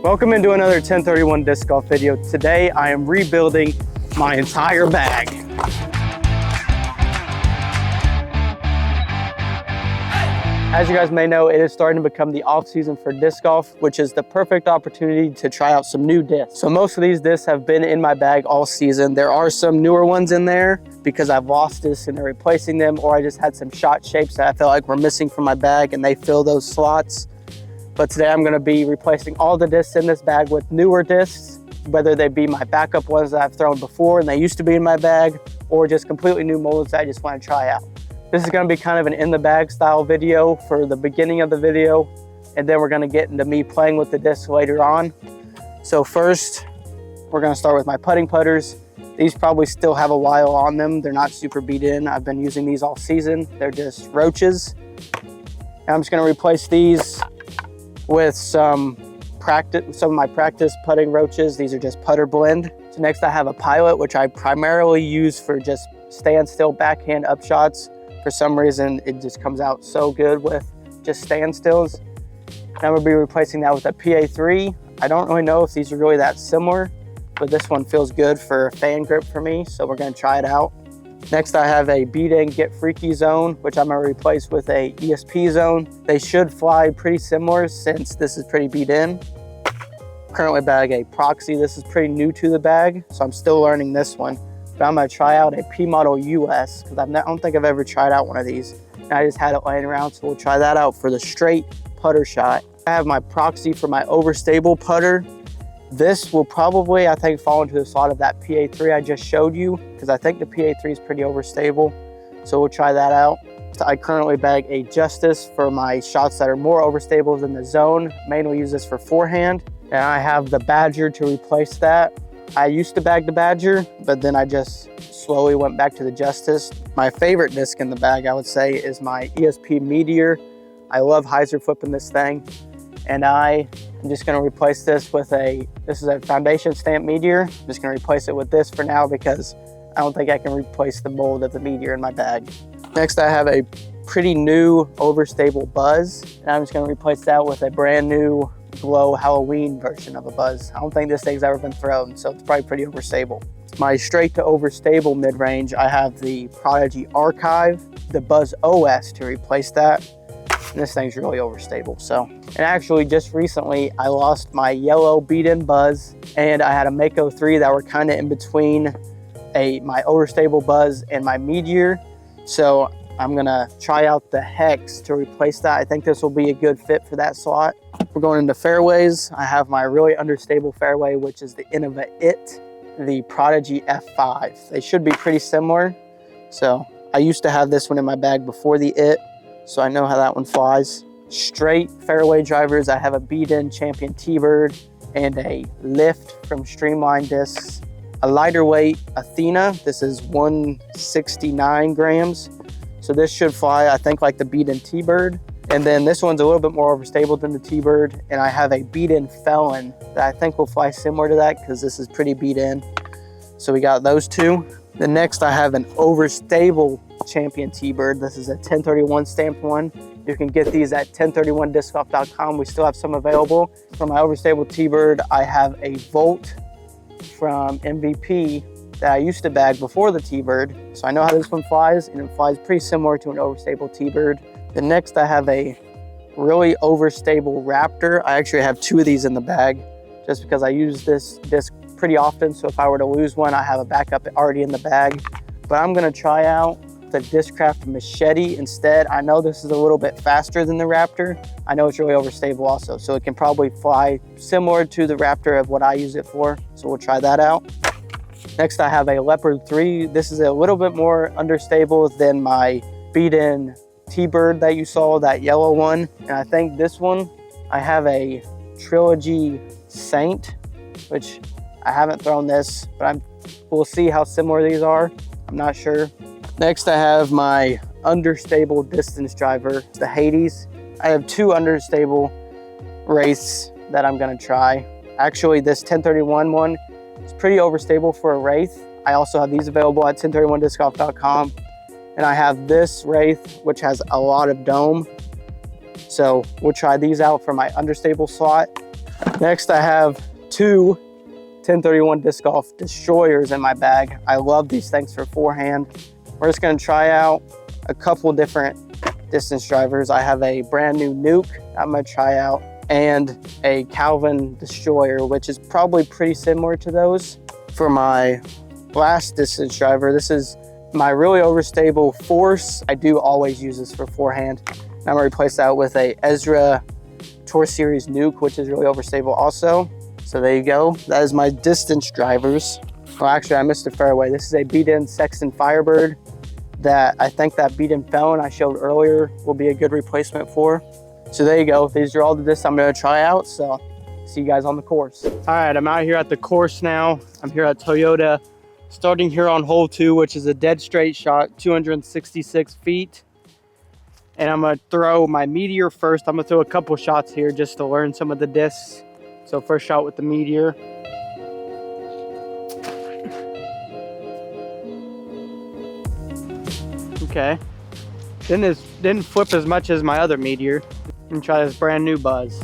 Welcome into another 1031 Disc Golf video. Today I am rebuilding my entire bag. As you guys may know, it is starting to become the off season for disc golf, which is the perfect opportunity to try out some new discs. So most of these discs have been in my bag all season. There are some newer ones in there because I've lost discs and they're replacing them, or I just had some shot shapes that I felt like were missing from my bag and they fill those slots. But today I'm gonna be replacing all the discs in this bag with newer discs, whether they be my backup ones that I've thrown before and they used to be in my bag, or just completely new molds that I just wanna try out. This is gonna be kind of an in the bag style video for the beginning of the video, and then we're gonna get into me playing with the discs later on. So first, we're gonna start with my putting putters. These probably still have a while on them. They're not super beat in. I've been using these all season. They're just roaches. And I'm just gonna replace these with some of my practice putting roaches. These are just putter blend. So next I have a Pilot, which I primarily use for just standstill backhand upshots. For some reason, it just comes out so good with just standstills. And I'm gonna be replacing that with a PA3. I don't really know if these are really that similar, but this one feels good for a fan grip for me, so we're gonna try it out. Next, I have a Beat In Get Freaky zone, which I'm gonna replace with a ESP zone. They should fly pretty similar since this is pretty beat in. Currently bag a Proxy. This is pretty new to the bag, so I'm still learning this one. But I'm gonna try out a P Model US because I don't think I've ever tried out one of these. And I just had it laying around, so we'll try that out for the straight putter shot. I have my Proxy for my overstable putter. This will probably, I think, fall into the slot of that PA3 I just showed you, because I think the PA3 is pretty overstable. So we'll try that out. So I currently bag a Justice for my shots that are more overstable than the zone. Mainly use this for forehand. And I have the Badger to replace that. I used to bag the Badger, but then I just slowly went back to the Justice. My favorite disc in the bag, I would say, is my ESP Meteor. I love hyzer flipping this thing. And I'm just gonna replace this with this is a foundation stamp Meteor. I'm just gonna replace it with this for now because I don't think I can replace the mold of the Meteor in my bag. Next, I have a pretty new overstable Buzz. And I'm just gonna replace that with a brand new glow Halloween version of a Buzz. I don't think this thing's ever been thrown, so it's probably pretty overstable. My straight to overstable mid-range, I have the Prodigy Archive, the Buzz OS to replace that. And this thing's really overstable. And actually just recently I lost my yellow beat-in Buzz, and I had a Mako 3 that were kind of in between my overstable Buzz and my Meteor. So I'm gonna try out the Hex to replace that. I think this will be a good fit for that slot. We're going into fairways. I have my really understable fairway, which is the Innova It, the Prodigy F5. They should be pretty similar. So I used to have this one in my bag before the It, so I know how that one flies. Straight fairway drivers, I have a beat-in Champion T-Bird and a Lift from Streamline Discs. A lighter weight Athena, this is 169 grams. So this should fly, I think, like the beat-in T-Bird. And then this one's a little bit more overstable than the T-Bird. And I have a beat-in Felon that I think will fly similar to that because this is pretty beat-in. So we got those two. Then next I have an overstable Champion T-Bird. This is a 1031 stamped one. You can get these at 1031discgolf.com. We still have some available. For my overstable T-Bird, I have a Volt from MVP that I used to bag before the T-Bird. So I know how this one flies, and it flies pretty similar to an overstable T-Bird. Then next I have a really overstable Raptor. I actually have two of these in the bag just because I use this disc pretty often. So if I were to lose one, I have a backup already in the bag. But I'm gonna try out the Discraft Machete instead. I know this is a little bit faster than the Raptor. I know it's really overstable also, so it can probably fly similar to the Raptor of what I use it for. So we'll try that out. Next, I have a Leopard 3. This is a little bit more understable than my beat-in T-Bird that you saw, that yellow one. And I think this one, I have a Trilogy Saint, which I haven't thrown this, but we'll see how similar these are. I'm not sure. Next, I have my understable distance driver, the Hades. I have two understable wraiths that I'm gonna try. Actually, this 1031 one is pretty overstable for a wraith. I also have these available at 1031discgolf.com. And I have this wraith, which has a lot of dome. So we'll try these out for my understable slot. Next, I have two 1031 Disc Golf Destroyers in my bag. I love these things for forehand. We're just gonna try out a couple different distance drivers. I have a brand new Nuke I'm gonna try out, and a Calvin Destroyer, which is probably pretty similar to those. For my last distance driver, this is my really overstable Force. I do always use this for forehand. I'm gonna replace that with a Ezra Tour Series Nuke, which is really overstable also. So there you go. That is my distance drivers. Well, actually, I missed a fairway. This is a beat-in Sexton Firebird that I think that beat-in Felon I showed earlier will be a good replacement for. So there you go. These are all the discs I'm gonna try out. So see you guys on the course. All right, I'm out here at the course now. I'm here at Toyota, starting here on hole 2, which is a dead straight shot, 266 feet. And I'm gonna throw my Meteor first. I'm gonna throw a couple shots here just to learn some of the discs. So first shot with the Meteor. Okay. Didn't flip as much as my other Meteor. Let me try this brand new Buzz.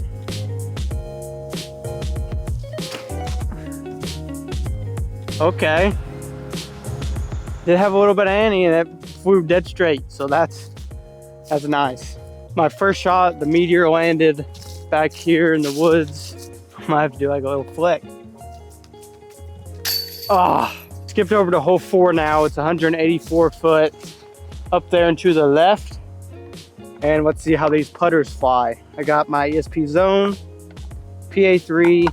Okay. Did have a little bit of Annie and it flew dead straight, so that's nice. My first shot, the Meteor landed back here in the woods. I might have to do like a little flick. Skipped over to hole 4 now. It's 184 foot up there and to the left. And let's see how these putters fly. I got my ESP Zone, PA3,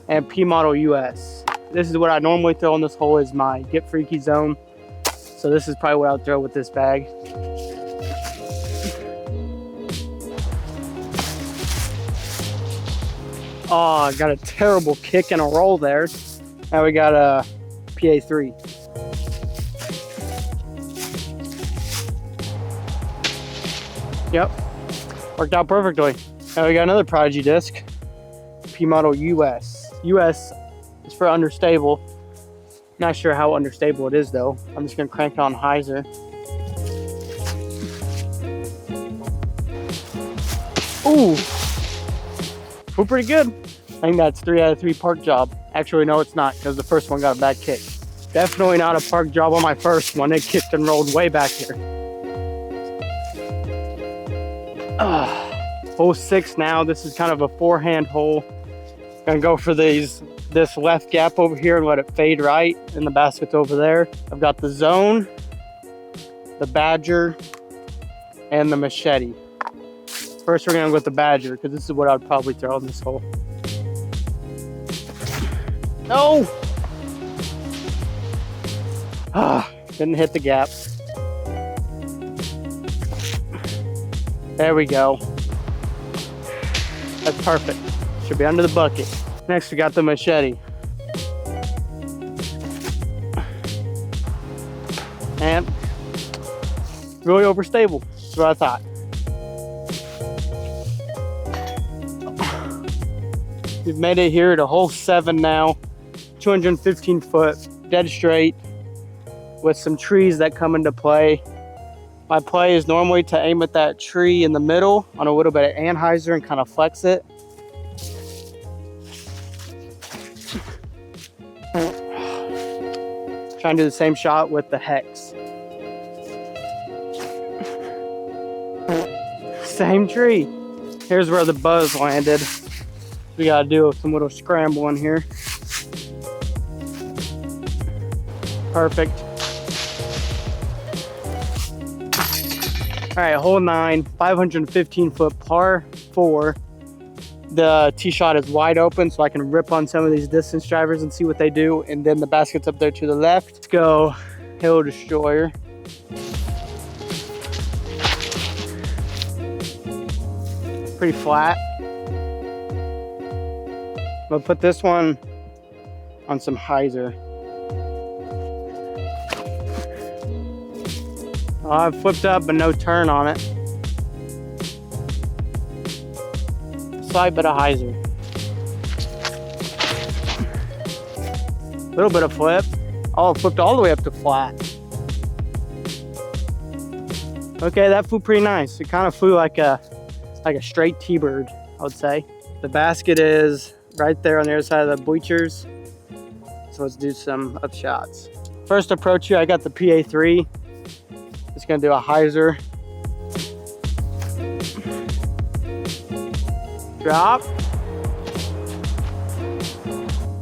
and P Model US. This is what I normally throw on this hole, is my Get Freaky Zone. So this is probably what I'll throw with this bag. Oh, I got a terrible kick and a roll there. Now we got a PA3. Yep, worked out perfectly. Now we got another Prodigy disc, P Model US. US is for understable. Not sure how understable it is though. I'm just gonna crank it on hyzer. Ooh, flew pretty good. I think that's 3 out of 3 park job. Actually, no, it's not, because the first one got a bad kick. Definitely not a park job on my first one. It kicked and rolled way back here. Hole 6 now. This is kind of a forehand hole. Gonna go for this left gap over here and let it fade right, and the basket's over there. I've got the Zone, the Badger, and the Machete. First, we're gonna go with the Badger, because this is what I'd probably throw in this hole. No! Didn't hit the gap. There we go. That's perfect. Should be under the bucket. Next, we got the Machete. And really overstable. That's what I thought. We've made it here to hole 7 now. 215 foot, dead straight, with some trees that come into play. My play is normally to aim at that tree in the middle on a little bit of anhyzer and kind of flex it. Trying to do the same shot with the Hex. Same tree. Here's where the Buzz landed. We gotta do some little scrambling here. Perfect. All right, hole 9, 515 foot par 4. The tee shot is wide open, so I can rip on some of these distance drivers and see what they do. And then the basket's up there to the left. Let's go Hill Destroyer. Pretty flat. I'm gonna put this one on some hyzer. I've flipped up, but no turn on it. Slight bit of hyzer. A little bit of flip. Oh, it flipped all the way up to flat. Okay, that flew pretty nice. It kind of flew like a straight T-bird, I would say. The basket is right there on the other side of the bleachers. So let's do some up shots. First approach here, I got the PA3. Just gonna do a hyzer. Drop.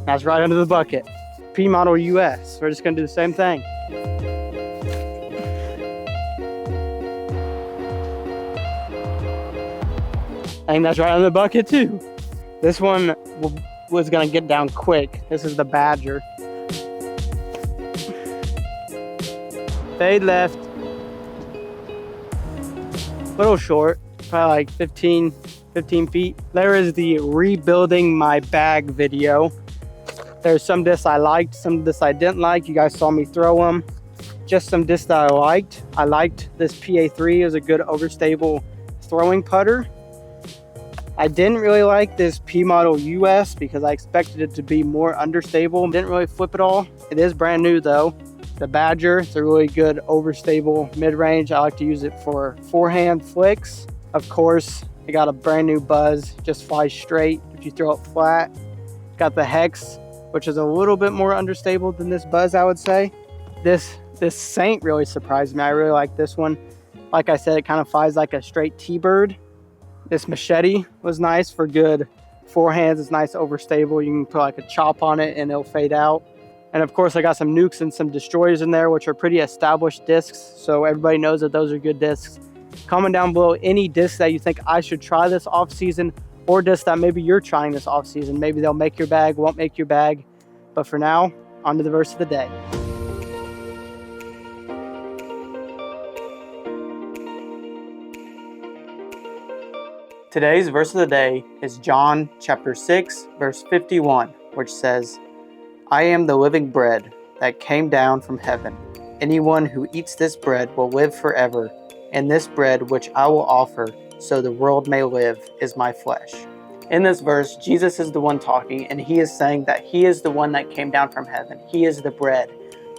That's right under the bucket. P model US. We're just gonna do the same thing. I think that's right under the bucket too. This one was gonna get down quick. This is the Badger. Fade left. Little short, probably like 15 feet. There is the rebuilding my bag video. There's some discs I liked, some discs I didn't like. You guys saw me throw them. Just some discs that I liked. I liked this PA3. It was a good overstable throwing putter. I didn't really like this P model US because I expected it to be more understable. Didn't really flip it all. It is brand new though. The Badger, it's a really good overstable mid-range. I like to use it for forehand flicks. Of course, it got a brand new buzz, just flies straight if you throw it flat. Got the Hex, which is a little bit more understable than this buzz, I would say. This Saint really surprised me. I really like this one. Like I said, it kind of flies like a straight T-bird. This Machete was nice for good forehands. It's nice overstable. You can put like a chop on it and it'll fade out. And of course, I got some Nukes and some Destroyers in there, which are pretty established discs. So everybody knows that those are good discs. Comment down below any discs that you think I should try this off season, or discs that maybe you're trying this off season. Maybe they'll make your bag, won't make your bag. But for now, on to the verse of the day. Today's verse of the day is John chapter 6, verse 51, which says, I am the living bread that came down from heaven. Anyone who eats this bread will live forever, and this bread which I will offer so the world may live is my flesh. In this verse, Jesus is the one talking, and he is saying that he is the one that came down from heaven. He is the bread.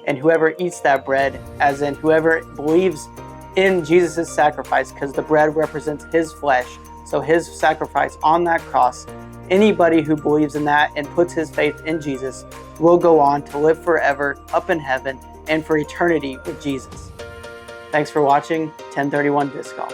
And whoever eats that bread, as in whoever believes in Jesus' sacrifice, because the bread represents his flesh, so his sacrifice on that cross, anybody who believes in that and puts his faith in Jesus will go on to live forever up in heaven and for eternity with Jesus. Thanks for watching TEN31 Disc Golf.